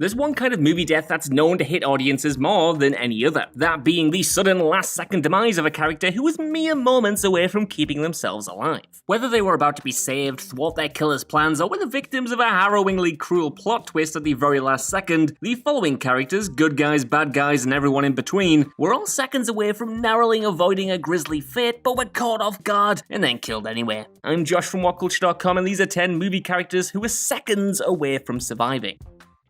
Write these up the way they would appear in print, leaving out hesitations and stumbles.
There's one kind of movie death that's known to hit audiences more than any other, that being the sudden last-second demise of a character who was mere moments away from keeping themselves alive. Whether they were about to be saved, thwart their killer's plans, or were the victims of a harrowingly cruel plot twist at the very last second, the following characters, good guys, bad guys, and everyone in between, were all seconds away from narrowly avoiding a grisly fate, but were caught off guard and then killed anyway. I'm Josh from Whatculture.com, and these are 10 movie characters who were seconds away from surviving.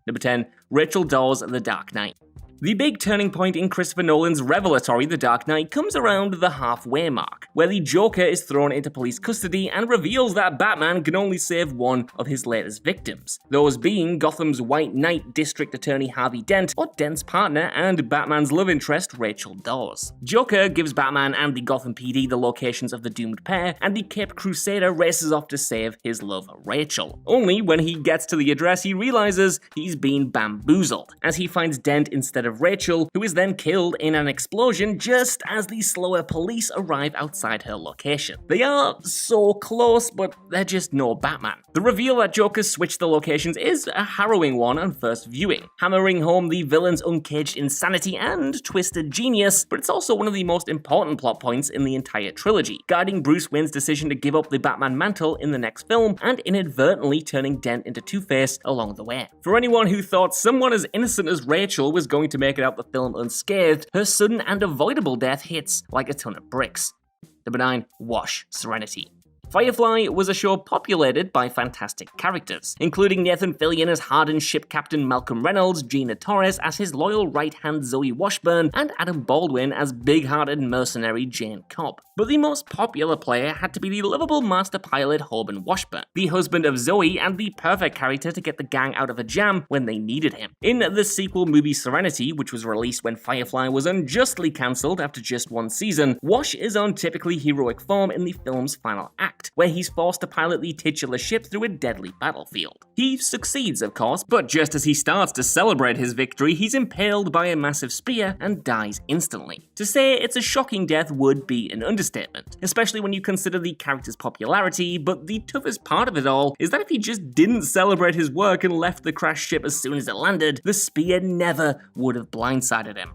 Number 10. Rachel Dawes, The Dark Knight. The big turning point in Christopher Nolan's revelatory The Dark Knight comes around the halfway mark, where the Joker is thrown into police custody and reveals that Batman can only save one of his latest victims, those being Gotham's White Knight District Attorney Harvey Dent, or Dent's partner and Batman's love interest Rachel Dawes. Joker gives Batman and the Gotham PD the locations of the doomed pair, and the Cape Crusader races off to save his love Rachel. Only when he gets to the address he realizes he's been bamboozled, as he finds Dent instead of Rachel, who is then killed in an explosion just as the slower police arrive outside her location. They are so close, but they're just no Batman. The reveal that Joker switched the locations is a harrowing one on first viewing, hammering home the villain's uncaged insanity and twisted genius, but it's also one of the most important plot points in the entire trilogy, guiding Bruce Wayne's decision to give up the Batman mantle in the next film and inadvertently turning Dent into Two-Face along the way. For anyone who thought someone as innocent as Rachel was going to make it out the film unscathed, her sudden and avoidable death hits like a ton of bricks. Number 9. Wash, Serenity. Firefly was a show populated by fantastic characters, including Nathan Fillion as hardened ship captain Malcolm Reynolds, Gina Torres as his loyal right-hand Zoe Washburn, and Adam Baldwin as big-hearted mercenary Jane Cobb. But the most popular player had to be the lovable master pilot Hoban Washburn, the husband of Zoe and the perfect character to get the gang out of a jam when they needed him. In the sequel movie Serenity, which was released when Firefly was unjustly cancelled after just one season, Wash is on typically heroic form in the film's final act, where he's forced to pilot the titular ship through a deadly battlefield. He succeeds, of course, but just as he starts to celebrate his victory, he's impaled by a massive spear and dies instantly. To say it's a shocking death would be an understatement, especially when you consider the character's popularity, but the toughest part of it all is that if he just didn't celebrate his work and left the crashed ship as soon as it landed, the spear never would have blindsided him.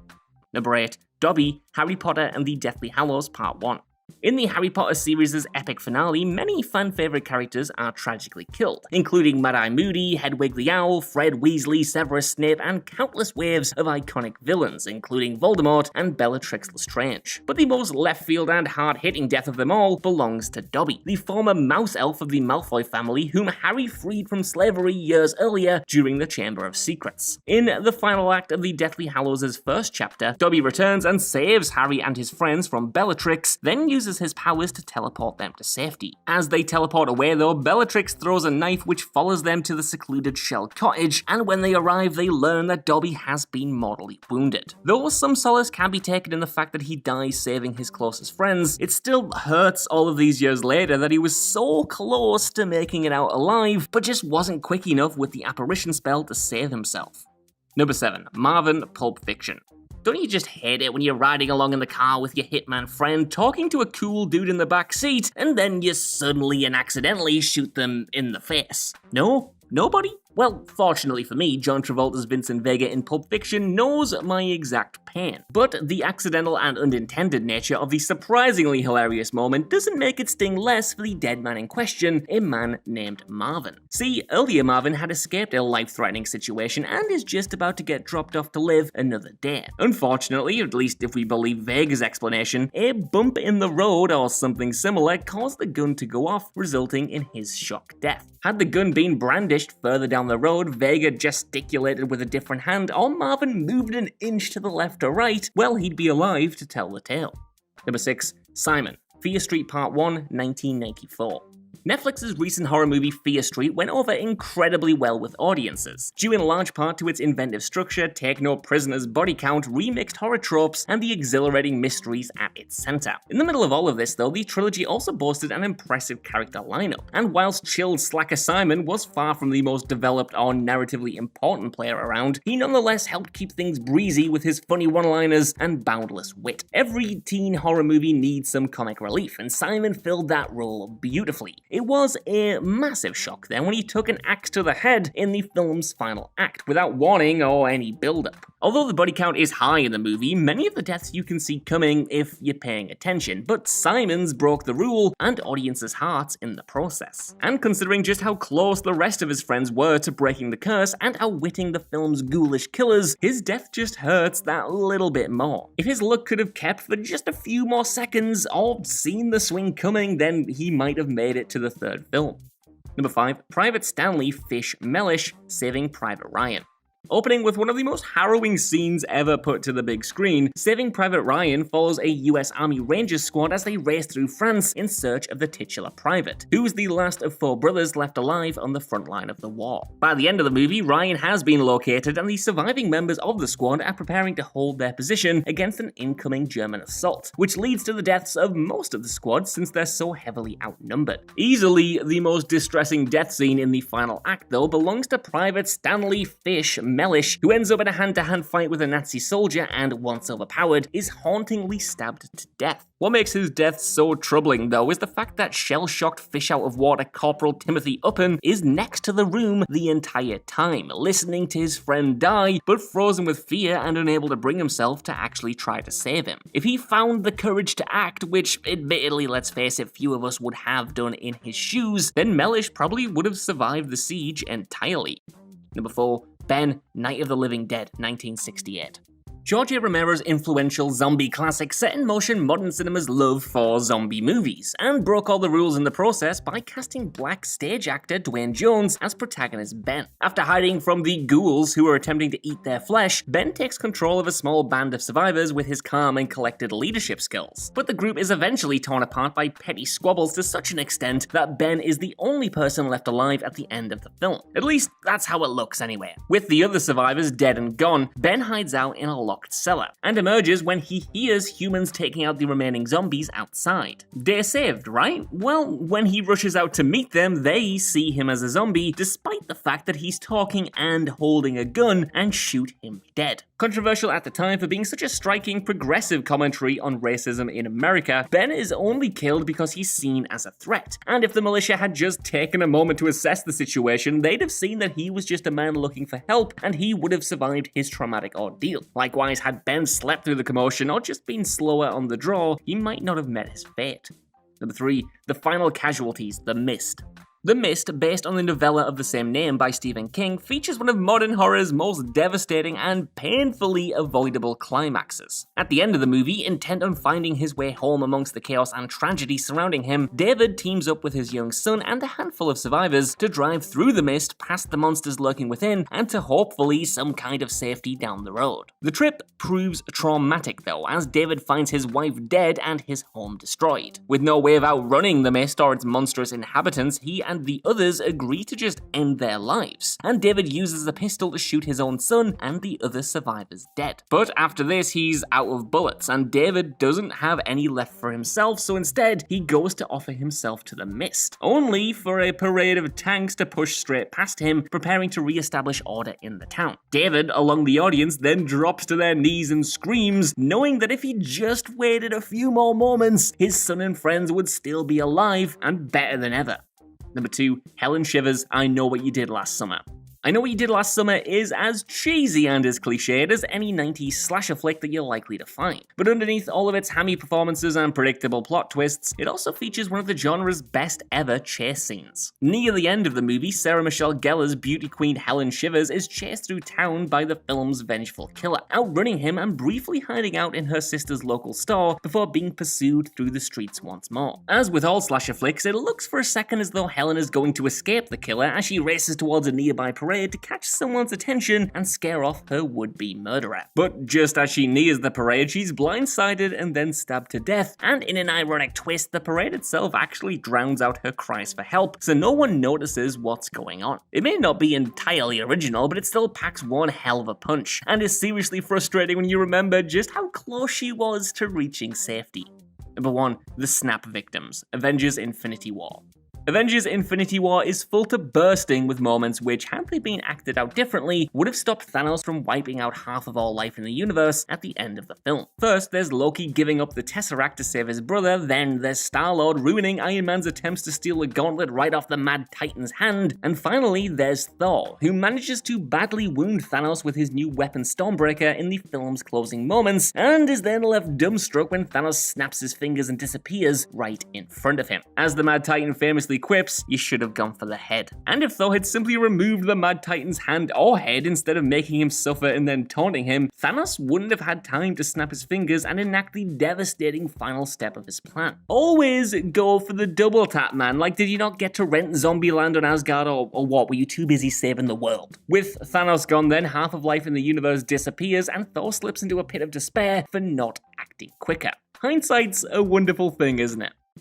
Number 8. Dobby, Harry Potter and the Deathly Hallows Part 1. In the Harry Potter series' epic finale, many fan-favourite characters are tragically killed, including Mad-Eye Moody, Hedwig the Owl, Fred Weasley, Severus Snape, and countless waves of iconic villains, including Voldemort and Bellatrix Lestrange. But the most left-field and hard-hitting death of them all belongs to Dobby, the former mouse elf of the Malfoy family whom Harry freed from slavery years earlier during the Chamber of Secrets. In the final act of the Deathly Hallows' first chapter, Dobby returns and saves Harry and his friends from Bellatrix, then uses his powers to teleport them to safety. As they teleport away though, Bellatrix throws a knife which follows them to the secluded Shell cottage, and when they arrive they learn that Dobby has been mortally wounded. Though some solace can be taken in the fact that he dies saving his closest friends, it still hurts all of these years later that he was so close to making it out alive, but just wasn't quick enough with the apparition spell to save himself. Number 7. Marvin, Pulp Fiction. Don't you just hate it when you're riding along in the car with your hitman friend, talking to a cool dude in the back seat, and then you suddenly and accidentally shoot them in the face? No? Nobody? Well, fortunately for me, John Travolta's Vincent Vega in Pulp Fiction knows my exact pain. But the accidental and unintended nature of the surprisingly hilarious moment doesn't make it sting less for the dead man in question, a man named Marvin. See, earlier Marvin had escaped a life-threatening situation and is just about to get dropped off to live another day. Unfortunately, at least if we believe Vega's explanation, a bump in the road or something similar caused the gun to go off, resulting in his shock death. Had the gun been brandished further down the road, Vega gesticulated with a different hand, or Marvin moved an inch to the left or right, well, he'd be alive to tell the tale. Number 6. Simon, Fear Street Part 1, 1994. Netflix's recent horror movie Fear Street went over incredibly well with audiences, due in large part to its inventive structure, take no prisoners body count, remixed horror tropes, and the exhilarating mysteries at its center. In the middle of all of this though, the trilogy also boasted an impressive character lineup, and whilst chilled slacker Simon was far from the most developed or narratively important player around, he nonetheless helped keep things breezy with his funny one-liners and boundless wit. Every teen horror movie needs some comic relief, and Simon filled that role beautifully, It was a massive shock then when he took an axe to the head in the film's final act, without warning or any build-up. Although the body count is high in the movie, many of the deaths you can see coming if you're paying attention, but Simons broke the rule and audiences' hearts in the process. And considering just how close the rest of his friends were to breaking the curse and outwitting the film's ghoulish killers, his death just hurts that little bit more. If his luck could have kept for just a few more seconds or seen the swing coming, then he might have made it to the third film. Number 5. Private Stanley Fish Mellish Saving Private Ryan. Opening with one of the most harrowing scenes ever put to the big screen, Saving Private Ryan follows a US Army Rangers squad as they race through France in search of the titular private, who was the last of 4 brothers left alive on the front line of the war. By the end of the movie, Ryan has been located and the surviving members of the squad are preparing to hold their position against an incoming German assault, which leads to the deaths of most of the squad since they're so heavily outnumbered. Easily the most distressing death scene in the final act, though, belongs to Private Stanley Fish Mellish, who ends up in a hand-to-hand fight with a Nazi soldier and, once overpowered, is hauntingly stabbed to death. What makes his death so troubling, though, is the fact that shell-shocked fish-out-of-water Corporal Timothy Uppen is next to the room the entire time, listening to his friend die, but frozen with fear and unable to bring himself to actually try to save him. If he found the courage to act, which admittedly, let's face it, few of us would have done in his shoes, then Mellish probably would have survived the siege entirely. Number 4. Ben, Night of the Living Dead, 1968. George A. Romero's influential zombie classic set in motion modern cinema's love for zombie movies, and broke all the rules in the process by casting black stage actor Dwayne Jones as protagonist Ben. After hiding from the ghouls who are attempting to eat their flesh, Ben takes control of a small band of survivors with his calm and collected leadership skills. But the group is eventually torn apart by petty squabbles to such an extent that Ben is the only person left alive at the end of the film. At least, that's how it looks anyway. With the other survivors dead and gone, Ben hides out in a locked cellar, and emerges when he hears humans taking out the remaining zombies outside. Day saved, right? Well, when he rushes out to meet them, they see him as a zombie, despite the fact that he's talking and holding a gun, and shoot him dead. Controversial at the time for being such a striking progressive commentary on racism in America, Ben is only killed because he's seen as a threat, and if the militia had just taken a moment to assess the situation, they'd have seen that he was just a man looking for help, and he would have survived his traumatic ordeal. Likewise, had Ben slept through the commotion or just been slower on the draw, he might not have met his fate. Number 3. The Final Casualties, The Mist. The Mist, based on the novella of the same name by Stephen King, features one of modern horror's most devastating and painfully avoidable climaxes. At the end of the movie, intent on finding his way home amongst the chaos and tragedy surrounding him, David teams up with his young son and a handful of survivors to drive through the mist past the monsters lurking within and to hopefully some kind of safety down the road. The trip proves traumatic though, as David finds his wife dead and his home destroyed. With no way of outrunning the mist or its monstrous inhabitants, he and the others agree to just end their lives, and David uses a pistol to shoot his own son and the other survivors dead. But after this, he's out of bullets, and David doesn't have any left for himself, so instead, he goes to offer himself to the mist, only for a parade of tanks to push straight past him, preparing to re-establish order in the town. David, along the audience, then drops to their knees and screams, knowing that if he just waited a few more moments, his son and friends would still be alive and better than ever. Number 2, Helen Shivers, I Know What You Did Last Summer. I Know What You Did Last Summer is as cheesy and as cliched as any 90s slasher flick that you're likely to find. But underneath all of its hammy performances and predictable plot twists, it also features one of the genre's best ever chase scenes. Near the end of the movie, Sarah Michelle Gellar's beauty queen Helen Shivers is chased through town by the film's vengeful killer, outrunning him and briefly hiding out in her sister's local store before being pursued through the streets once more. As with all slasher flicks, it looks for a second as though Helen is going to escape the killer as she races towards a nearby parade to catch someone's attention and scare off her would-be murderer. But just as she nears the parade, she's blindsided and then stabbed to death, and in an ironic twist, the parade itself actually drowns out her cries for help, so no one notices what's going on. It may not be entirely original, but it still packs one hell of a punch, and is seriously frustrating when you remember just how close she was to reaching safety. Number 1, The Snap Victims, Avengers Infinity War. Avengers Infinity War is full to bursting with moments which, had they been acted out differently, would have stopped Thanos from wiping out half of all life in the universe at the end of the film. First, there's Loki giving up the Tesseract to save his brother, then there's Star-Lord ruining Iron Man's attempts to steal the gauntlet right off the Mad Titan's hand, and finally there's Thor, who manages to badly wound Thanos with his new weapon Stormbreaker in the film's closing moments, and is then left dumbstruck when Thanos snaps his fingers and disappears right in front of him. As the Mad Titan famously quips, "You should have gone for the head." And if Thor had simply removed the Mad Titan's hand or head instead of making him suffer and then taunting him, Thanos wouldn't have had time to snap his fingers and enact the devastating final step of his plan. Always go for the double tap, man. Like, did you not get to rent Zombieland on Asgard, or what? Were you too busy saving the world? With Thanos gone then, half of life in the universe disappears and Thor slips into a pit of despair for not acting quicker. Hindsight's a wonderful thing, isn't it?